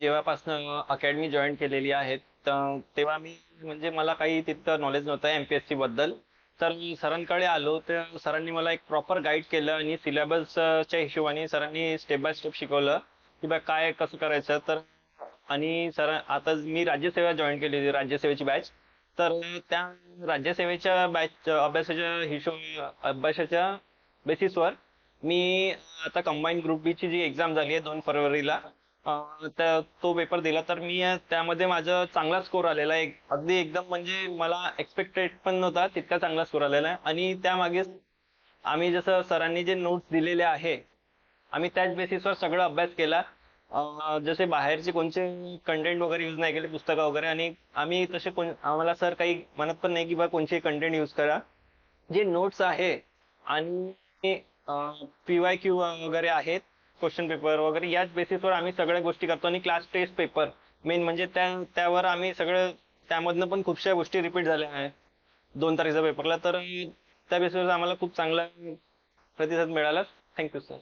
जेव्हापासनं academy join केलेली आहे तेव्हा मी म्हणजे मला काही तितकं नॉलेज नव्हतं एमपीएससी बद्दल. तर मी सरांकडे आलो तर सरांनी मला एक प्रॉपर गाईड केलं आणि सिलेबसच्या हिशोबाने सरांनी स्टेप बाय स्टेप शिकवलं की बा काय कसं करायचं. तर आणि सर आता मी राज्यसेवा जॉईन केली होती, राज्यसेवेची बॅच. तर त्या राज्यसेवेच्या बॅच अभ्यासाच्या बेसिसवर मी आता कंबाईन ग्रुप बी ची जी एक्झाम झाली आहे 2 फरवरीला, तो पेपर दिला. तर मी त्यामध्ये माझा चांगला स्कोर आलेला आहे, अगदी एकदम म्हणजे मला एक्सपेक्टेड पण नव्हता तितका चांगला स्कोर आलेला आहे. आणि त्यामागे आम्ही जसं सरांनी जे नोट्स दिलेले आहे आम्ही त्याच बेसिसवर सगळं अभ्यास केला. जसे बाहेरचे कोणते कंटेंट वगैरे यूज नाही केले, पुस्तकं वगैरे. आणि आम्ही तसे आम्हाला सर काही म्हणत पण नाही की बा कोणते कंटेंट यूज करा. जे नोट्स आहे आणि पीवाय क्यू वगैरे आहेत, क्वेश्चन पेपर वगैरे, याच बेसिसवर आम्ही सगळ्या गोष्टी करतो. आणि क्लास टेस्ट पेपर मेन म्हणजे त्यावर आम्ही सगळं, त्यामधनं पण खूपशा गोष्टी रिपीट झाल्या आहेत 2 तारखेच्या पेपरला. तर त्या बेसिसवर आम्हाला खूप चांगला प्रतिसाद मिळाला. Thank you sir.